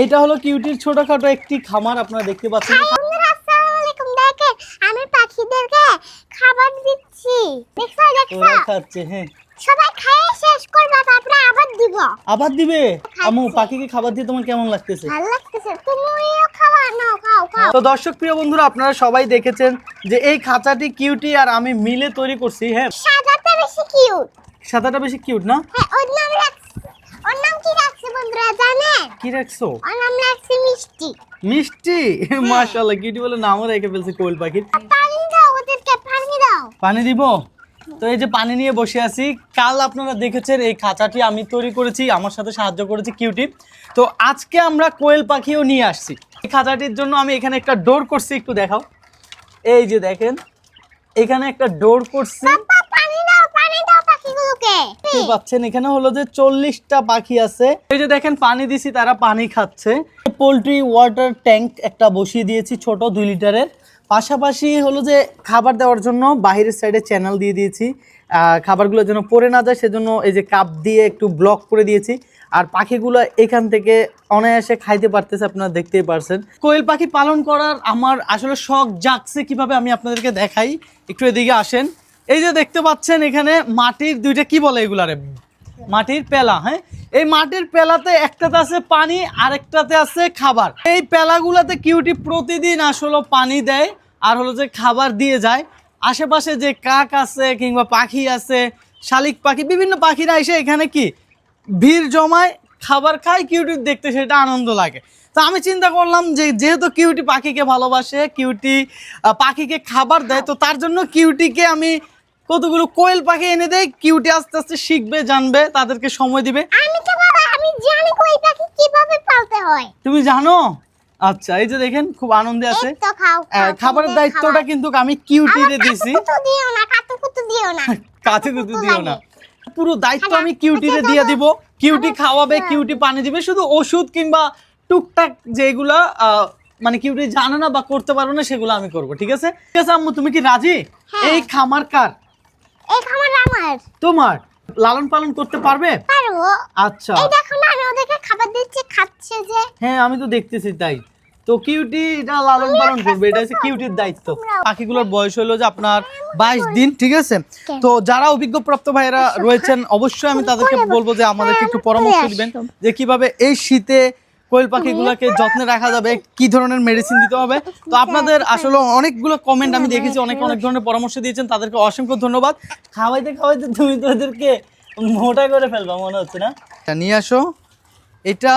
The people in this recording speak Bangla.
এইটা হলো কিউটির ছোটখাটো একটি খামার, আপনারা দেখতে পাচ্ছেন। আসসালামু আলাইকুম। দেখেন আমি পাখিদেরকে খাবার দিচ্ছি। দেখছো ওরা খাচ্ছে, হ্যাঁ। সবাই খাইয়ে শেষ করবে, তারপরে আবার দিব। আবার দিবে? আম্মু, পাখিকে খাবার দিয়ে তোমার কেমন লাগতেছে? ভালো লাগতেছে। তুমিও খাওয়া নাও, খাও। তো দর্শক প্রিয় বন্ধুরা, আপনারা সবাই দেখেছেন যে এই খাঁচাটি কিউটি আর আমি মিলে তৈরি করছি। হ্যাঁ, সাদাটা বেশি কিউট। সাদাটা বেশি কিউট না? হ্যাঁ, ওর নাম কি রাখছে বন্ধুরা জানেন? কি রাখছো? ওর নাম রাখছে মিষ্টি। মিষ্টি? মাশাআল্লাহ, কিউটি বলে নামও রেখে ফেলছে কোয়েল পাখির। পানি দাও ওদেরকে, পানি দাও। পানি দিব? তো এই যে পানি নিয়ে বসে আছি। কাল আপনারা দেখেছেন এই খাঁচাটি আমি তৈরি করেছি, আমার সাথে সাহায্য করেছে কিউটি। তো আজকে আমরা কোয়েল পাখিও নিয়ে আসছি। এই খাঁচাটির জন্য আমি এখানে একটা ডোর করছি, একটু দেখাও। এই যে দেখেন, এখানে একটা ডোর করছি। পানি দাও পাখিগুলোকে। দেখতে পাচ্ছেন এখানে হলো যে 40টা পাখি আছে। এই যে দেখেন পানি দিছি, তারা পানি খাচ্ছে। পোল্ট্রি ওয়াটার ট্যাঙ্ক একটা বসিয়ে দিয়েছি ছোট 2 লিটারের। পাশাপাশি হলো যে খাবার দেওয়ার জন্য বাহিরের সাইডে চ্যানেল দিয়ে দিয়েছি, খাবারগুলো যেন পড়ে না যায় সেজন্য এই যে কাপ দিয়ে একটু ব্লক করে দিয়েছি। আর পাখিগুলো এখান থেকে অনায়াসে খাইতে পারতেছে, আপনারা দেখতেই পারছেন। কোয়েল পাখি পালন করার আমার আসলে শখ জাগছে, কিভাবে আমি আপনাদেরকে দেখাই। একটু এদিকে আসেন। এই যে দেখতে পাচ্ছেন এখানে মাটির দুইটা, কি বলে এগুলারে, মাটির পেলা। হ্যাঁ, এই মাটির পেলাতে একটাতে আছে পানি, আরেকটাতে আছে খাবার। এই পেলাগুলাতে কিউটি প্রতিদিন আসলে পানি দেয় আর হলো যে খাবার দিয়ে যায়। আশেপাশে যে কাক আছে কিংবা পাখি আছে, শালিক পাখি, বিভিন্ন পাখিরা এসে এখানে কি ভিড় জমায়, খাবার খায়, কিউটি দেখতে সেটা আনন্দ লাগে। তো আমি চিন্তা করলাম যে যেহেতু কিউটি পাখিকে ভালোবাসে, কিউটি পাখিকে খাবার দেয়, তো তার জন্য কিউটিকে আমি কতগুলো কোয়েল পাখি এনে দেয়। কিউটি আস্তে আস্তে শিখবে, জানবে, তাদেরকে সময় দিবে। আমি তো বাবা, আমি জানি কোয়েল পাখি কিভাবে পালতে হয়। তুমি জানো? আচ্ছা, এই যে দেখেন খুব আনন্দে আছে। এই তো খাও। খাবারের দায়িত্বটা কিন্তু আমি কিউটিরে দিছি। কাতুকুতু দিও না, কাতুকুতু দিও না। কাতুকুতু দিও না, পুরো দায়িত্ব আমি কিউটিরে দিয়ে দিব। কিউটি খাওয়াবে, কিউটি পানি দিবে, শুধু ওষুধ কিংবা টুকটাক যেগুলা মানে কিউটি জানে না বা করতে পারবে না সেগুলো আমি করব। ঠিক আছে? ঠিক আছে আম্মু, তুমি কি রাজি? এই খামার কার? এই খামার আমার। তোমার? লালন পালন করতে পারবে? পারবো। আচ্ছা, এই দেখো না, আমি ওদেরকে খাবার দিচ্ছি, খাচ্ছে যে। হ্যাঁ আমি তো দেখতেছি তাই। তো কিউটি এটা লালন পালন করবে, এটা হচ্ছে কিউটির দায়িত্ব। পাখিগুলোর বয়স হলো যে আপনার 22 দিন। ঠিক আছে? তো যারা অভিজ্ঞপ্রাপ্ত ভাইরা রয়েছেন অবশ্যই আমি তাদেরকে বলবো যে আমাদেরকে একটু পরামর্শ দিবেন যে কিভাবে এই শীতে কোয়েল পাখিগুলোকে যত্নে রাখা যাবে, কি ধরনের মেডিসিন দিতে হবে। তো আপনাদের আসলে অনেকগুলো কমেন্ট আমি দেখেছি, অনেক ধরনের পরামর্শ দিয়েছেন, তাদেরকে অসংখ্য ধন্যবাদ। খাওয়াইতে খাওয়াইতে তুমি তো এদেরকে মোটা করে ফেলবা মনে হচ্ছে না? নিয়ে আসো এটা।